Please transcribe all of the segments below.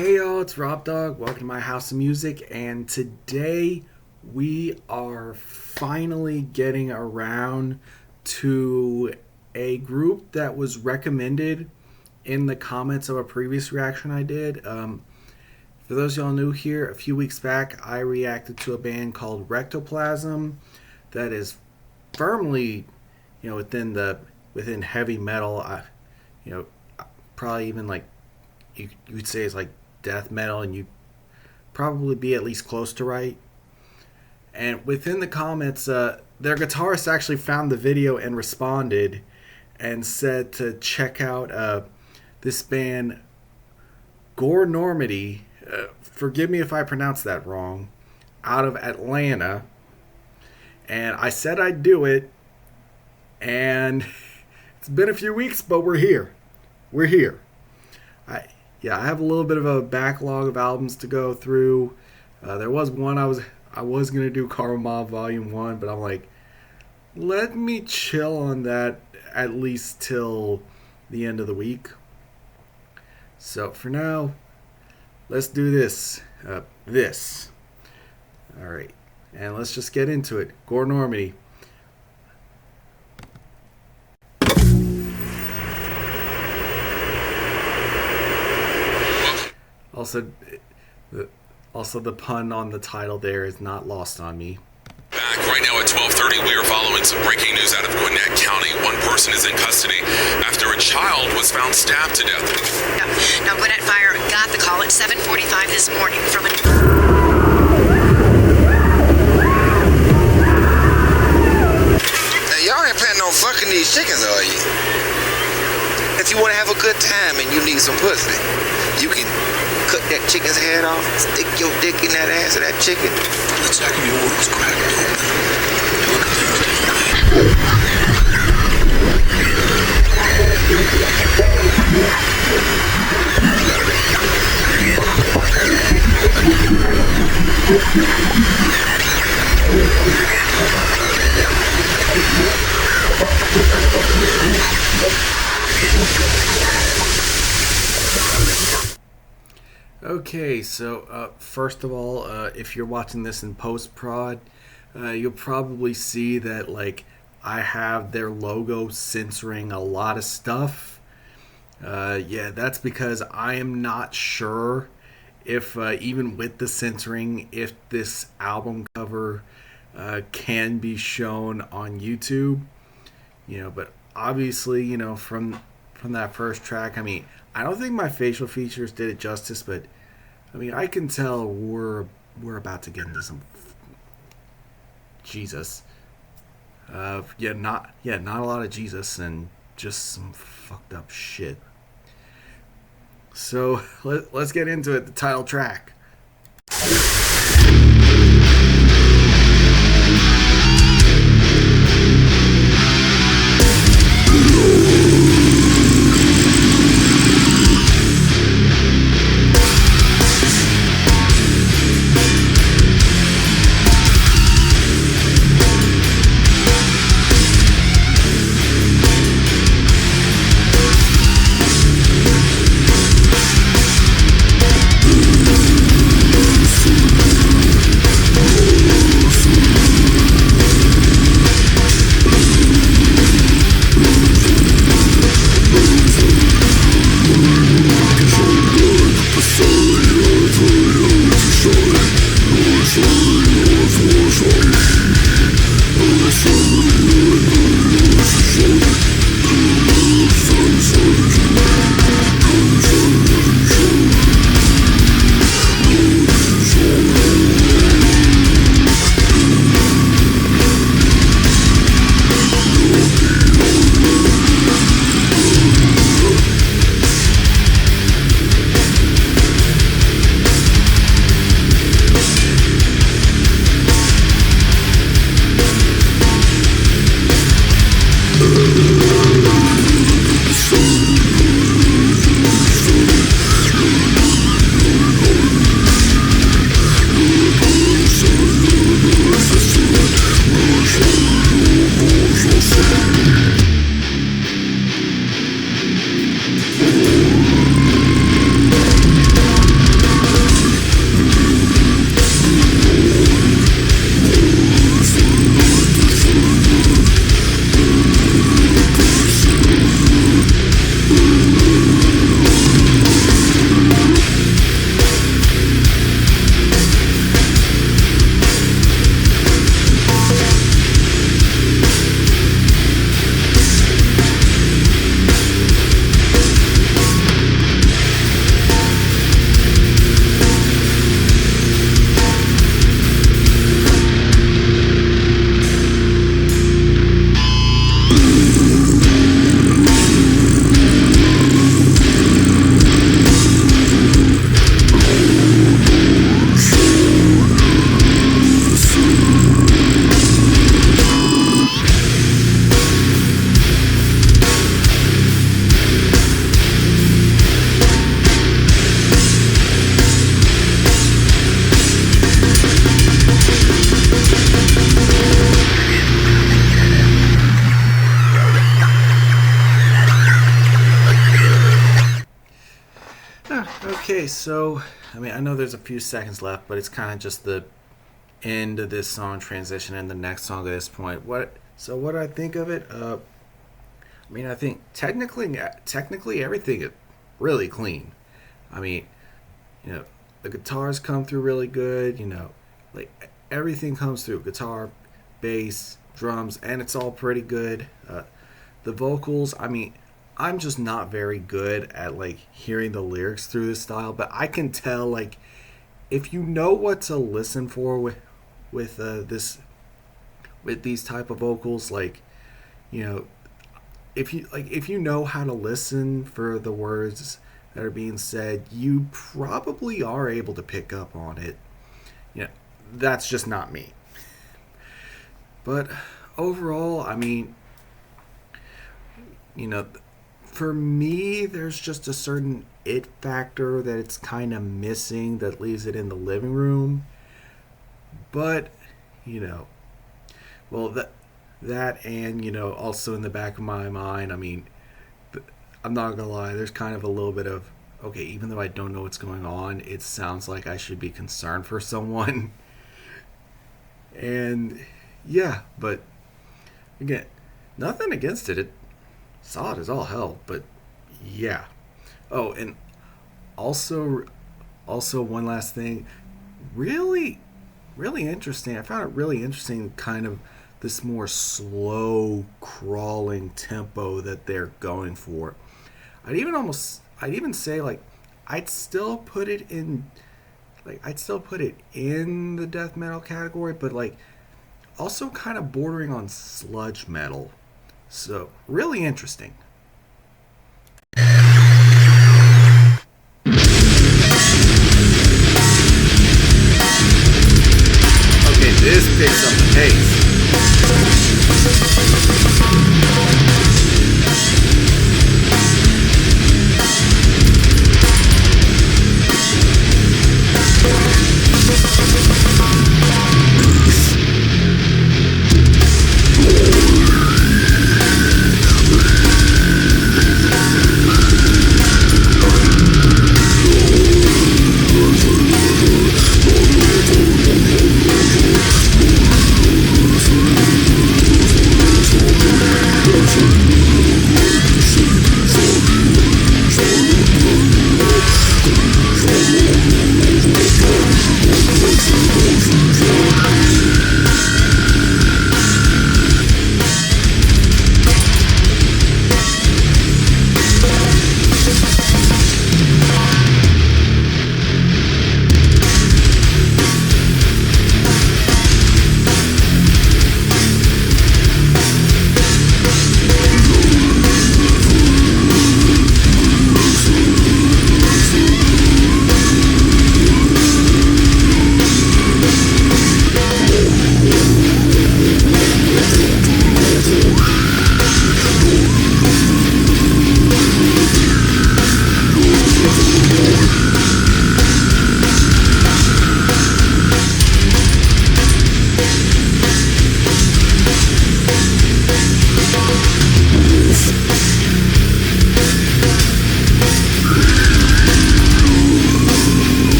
Hey y'all, it's Rob Dog. Welcome to my house of music, and today we are finally getting around to a group that was recommended in the comments of a previous reaction I did. For those of y'all new here, a few weeks back I reacted to a band called Rectoplasm that is firmly, within heavy metal. Probably even like you'd say it's like death metal, and you'd probably be at least close to right. And within the comments, their guitarist actually found the video and responded and said to check out this band Gornormity. Forgive me if I pronounced that wrong. Out of Atlanta. And I said I'd do it, and it's been a few weeks, but we're here. We're here. I have a little bit of a backlog of albums to go through. There was one I was gonna do, Karma Volume 1, but I'm like, let me chill on that at least till the end of the week. So for now, let's do this. Alright, and let's just get into it. Gornormity. Also, the pun on the title there is not lost on me. Back right now at 12:30, we are following some breaking news out of Gwinnett County. One person is in custody after a child was found stabbed to death. Now Gwinnett Fire got the call at 7:45 this morning from a... Now, y'all ain't planning on fucking these chickens, are you? If you want to have a good time and you need some pussy, you can cut that chicken's head off, stick your dick in that ass of that chicken. The second your order's cracked Okay, so first of all, if you're watching this in post-prod, you'll probably see that I have their logo censoring a lot of stuff. That's because I am not sure if even with the censoring, if this album cover can be shown on YouTube. But obviously, from that first track, I don't think my facial features did it justice, but I can tell we're about to get into some Jesus. Not a lot of Jesus, and just some fucked up shit. So let's get into it. The title track. Okay, so I mean, I know there's a few seconds left, but it's kind of just the end of this song transition and the next song at this point. What I think of it? I mean, I think technically everything is really clean. I mean, the guitars come through really good. Like everything comes through: guitar, bass, drums, and it's all pretty good. The vocals, I mean, I'm just not very good at like hearing the lyrics through this style, but I can tell like if you know what to listen for with these type of vocals, like you know if you know how to listen for the words that are being said, you probably are able to pick up on it. That's just not me. But overall, I mean, for me, there's just a certain it factor that it's kind of missing that leaves it in the living room. But, well, that and, also in the back of my mind, I mean, I'm not gonna lie, there's kind of a little bit of, okay, even though I don't know what's going on, it sounds like I should be concerned for someone. And yeah, but again, nothing against it. It solid as all hell, but yeah. Oh, and also one last thing, really, really interesting. I found it really interesting, kind of this more slow crawling tempo that they're going for. I'd even say like I'd still put it in the death metal category, but like also kind of bordering on sludge metal. So really interesting. Okay, this picks up the pace.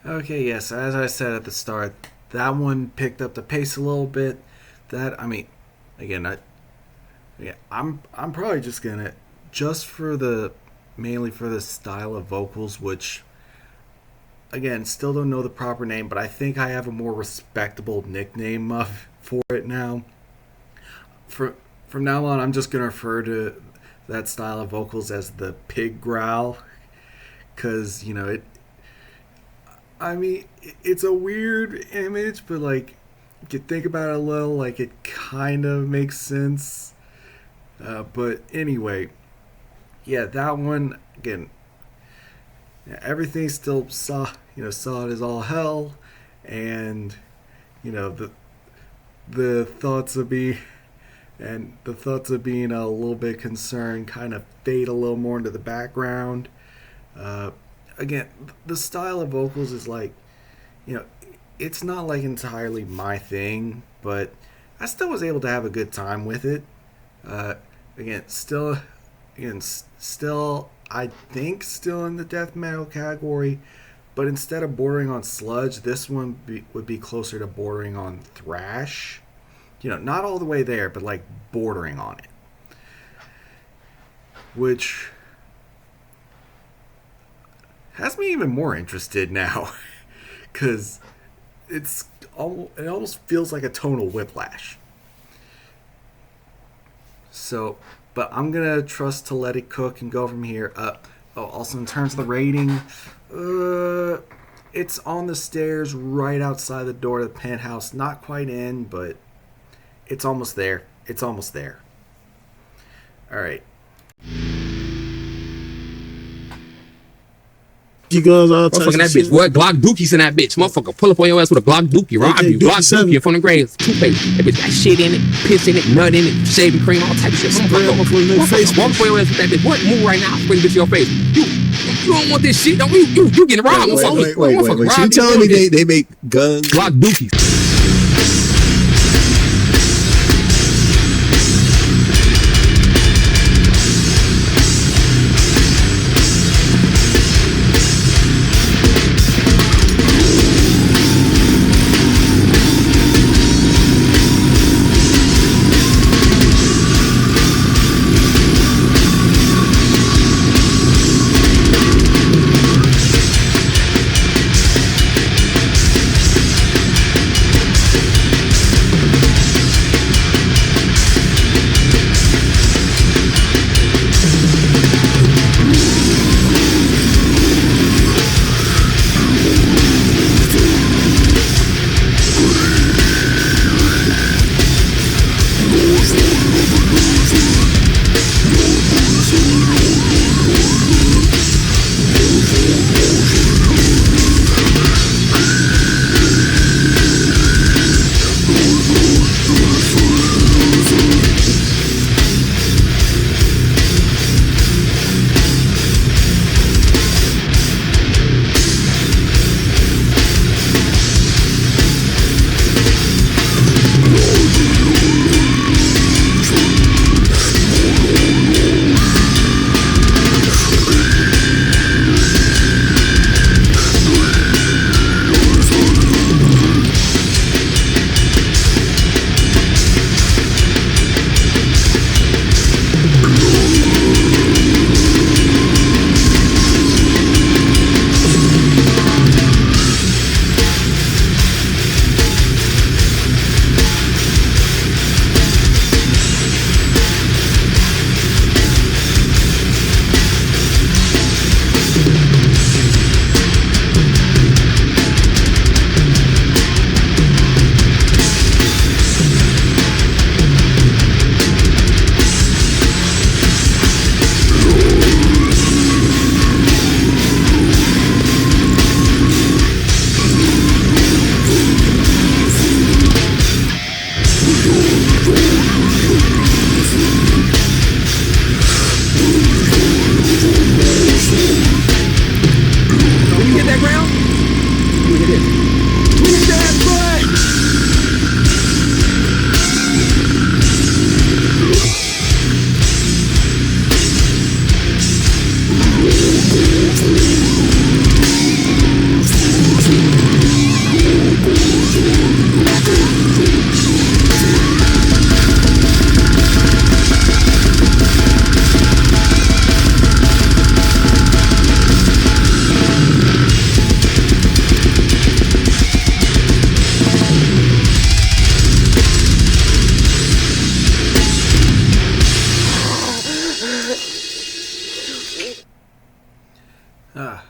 Okay, yes, as I said at the start, that one picked up the pace a little bit. That, I mean, again, Yeah, I'm probably just gonna mainly for the style of vocals, which again still don't know the proper name, but I think I have a more respectable nickname for it now. From now on, I'm just gonna refer to that style of vocals as the pig growl, because I mean, it's a weird image, but like, you can think about it a little, like it kind of makes sense. But anyway, yeah, that one again. Yeah, everything's still solid as all hell, and the thoughts of being a little bit concerned kind of fade a little more into the background. Again, the style of vocals is like, it's not like entirely my thing, but I still was able to have a good time with it. Still, I think still in the death metal category, but instead of bordering on sludge, this one would be closer to bordering on thrash. Not all the way there, but like bordering on it, which has me even more interested now, because it almost feels like a tonal whiplash. So, but I'm gonna trust to let it cook and go from here. Also in terms of the rating, it's on the stairs right outside the door of the penthouse. Not quite in, but it's almost there. It's almost there. All right. You guys all motherfucking that bitch. What? Glock Dookies in that bitch. Motherfucker, pull up on your ass with a Glock Dookie. Rob you. Glock Dookie from the grave. Toothpaste. That bitch got shit in it, piss in it, nut in it, shaving cream, all type of shit. Motherfucker, walk for your ass with that bitch. What? Move right now. Spray the bitch in your face. You don't want this shit. Don't you getting robbed? Wait. She telling me they make guns? Glock Dookies.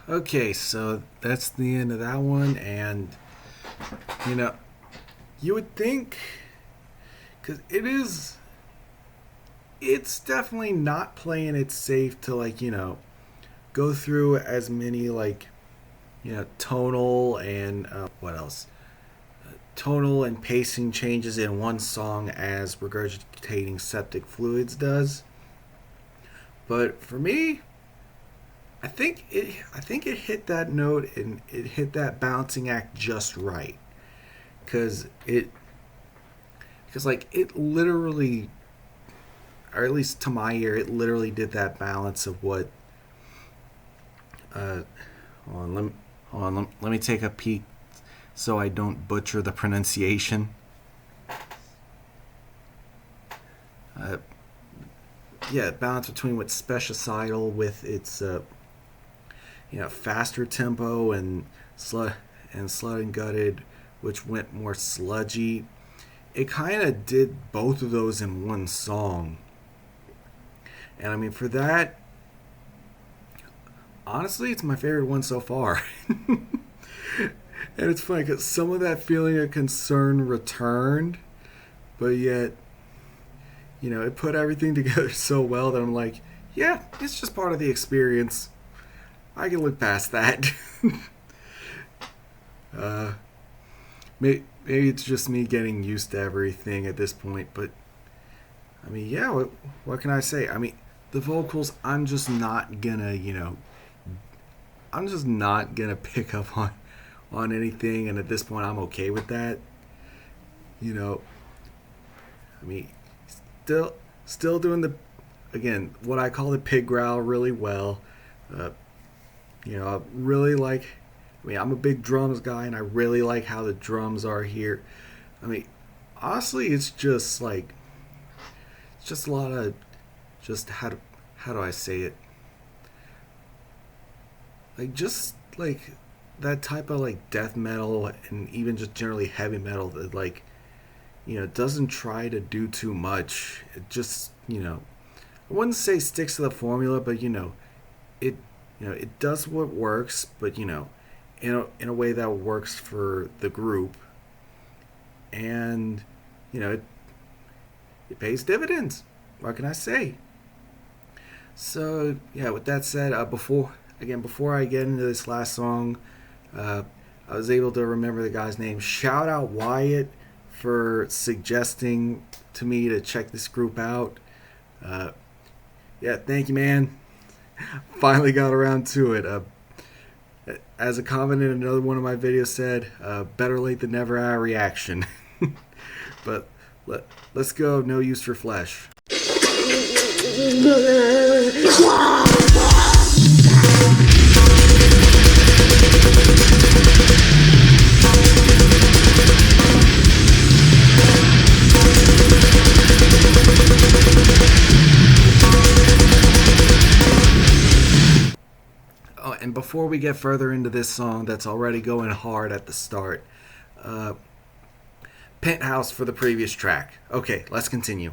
Okay, so that's the end of that one, and you know, you would think, because it's definitely not playing it safe to, like, you know, go through as many, like, you know, tonal and what else? Tonal and pacing changes in one song as regurgitating septic fluids does. But for me, I think it hit that note and it hit that balancing act just right, because like it literally, or at least to my ear, it literally did that balance of what. Hold on, let me take a peek so I don't butcher the pronunciation. Yeah, balance between what's speciocidal with its you know, faster tempo, and Slutted and Gutted, which went more sludgy. It kind of did both of those in one song. And I mean, for that, honestly, it's my favorite one so far. And it's funny because some of that feeling of concern returned, but yet, you know, it put everything together so well that I'm like, yeah, it's just part of the experience. I can look past that. Maybe it's just me getting used to everything at this point, but I mean, yeah, what can I say? I mean, the vocals, I'm just not gonna pick up on anything, and at this point I'm okay with that. You know, I mean, still doing the, again, what I call the pig growl really well. You know, I really like, I mean, I'm a big drums guy, and I really like how the drums are here. I mean, honestly, it's just like, it's just a lot of, just how do I say it? Like, just like that type of like death metal, and even just generally heavy metal that, like, you know, doesn't try to do too much. It just, you know, I wouldn't say sticks to the formula, but it does what works, but, you know, in a way that works for the group, and, you know, it pays dividends. What can I say? So yeah, with that said, before I get into this last song, I was able to remember the guy's name. Shout out Wyatt for suggesting to me to check this group out. Yeah, thank you, man. Finally got around to it. As a comment in another one of my videos said, better late than never reaction. But let's go. No Use for Flesh. And before we get further into this song that's already going hard at the start, Penthouse for the previous track. Okay, let's continue.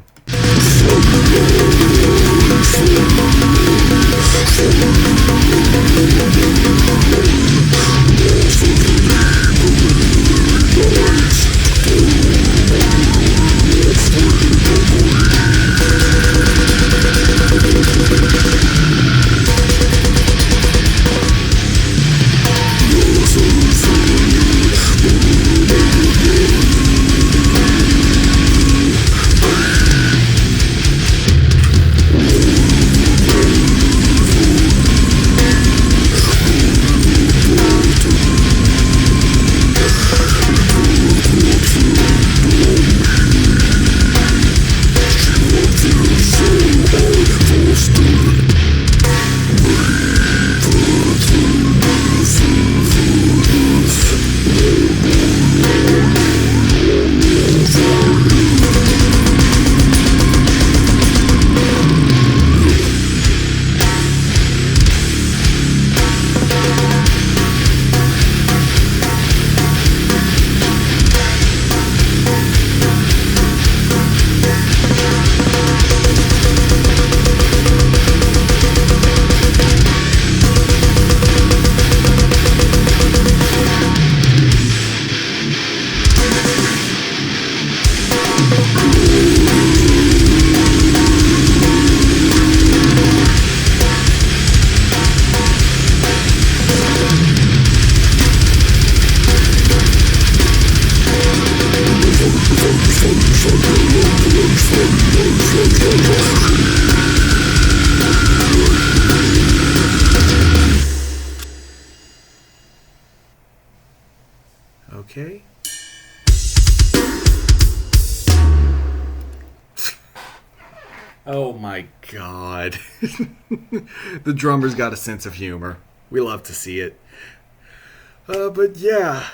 Okay. Oh my god. The drummer's got a sense of humor. We love to see it. But yeah,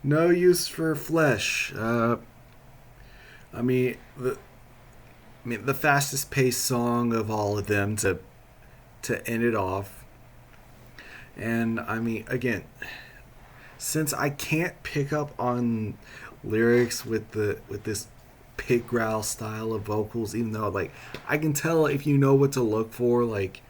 no use for flesh. I mean the fastest paced song of all of them to end it off. And I mean, again, since I can't pick up on lyrics with this pig growl style of vocals, even though like I can tell if you know what to look for, like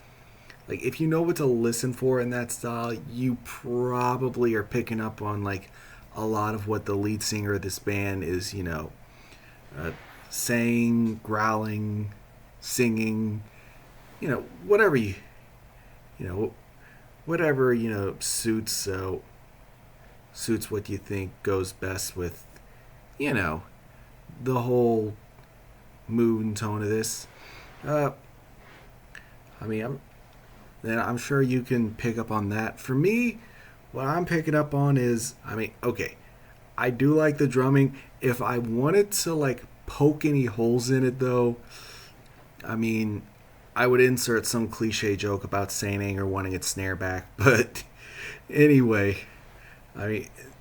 if you know what to listen for in that style, you probably are picking up on like a lot of what the lead singer of this band is, saying, growling, singing, whatever whatever suits what you think goes best with the whole mood and tone of this. I'm sure you can pick up on that. For me, what I'm picking up on is, okay, I do like the drumming. If I wanted to like poke any holes in it though, I would insert some cliche joke about Saint Anger wanting its snare back. But anyway,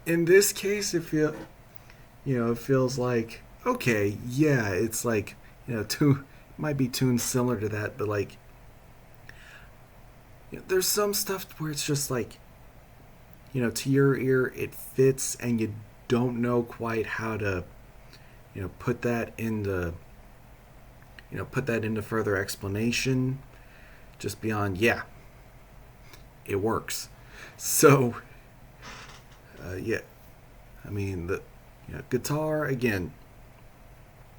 in this case, it feels like, okay, yeah, it's like, might be tuned similar to that, but like, there's some stuff where it's just like, to your ear it fits, and you don't know quite how to, put that into further explanation, just beyond, yeah, it works. So, yeah, the guitar again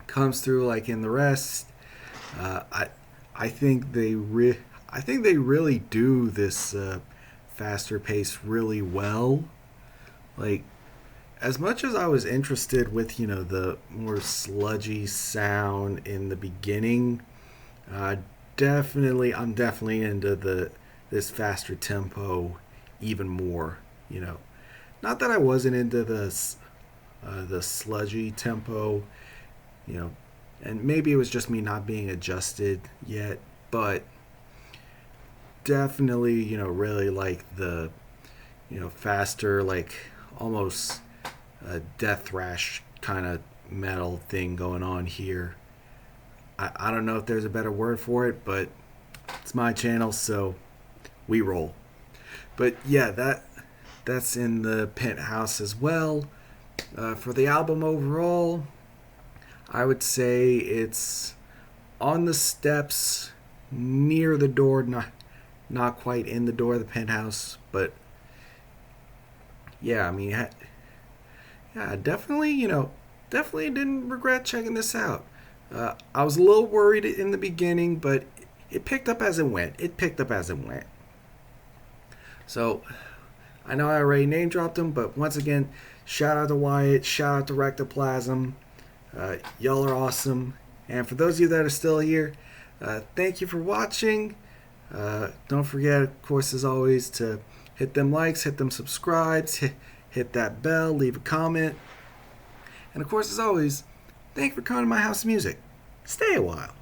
comes through like in the rest. I think they really do this faster pace really well. Like, as much as I was interested with the more sludgy sound in the beginning, I'm definitely into this faster tempo even more. Not that I wasn't into the sludgy tempo, and maybe it was just me not being adjusted yet, but definitely really like the faster, like almost a death thrash kind of metal thing going on here. I don't know if there's a better word for it, but it's my channel, so we roll. But yeah, that's in the Penthouse as well. For the album overall, I would say it's on the steps, near the door, not quite in the door of the Penthouse, but yeah, definitely didn't regret checking this out. I was a little worried in the beginning, but it picked up as it went. So, I know I already name dropped them, but once again, shout out to Wyatt, shout out to Rectoplasm. Y'all are awesome. And for those of you that are still here, thank you for watching. Don't forget, of course, as always, to hit them likes, hit them subscribes, hit that bell, leave a comment. And of course, as always, thank you for coming to my house of music. Stay a while.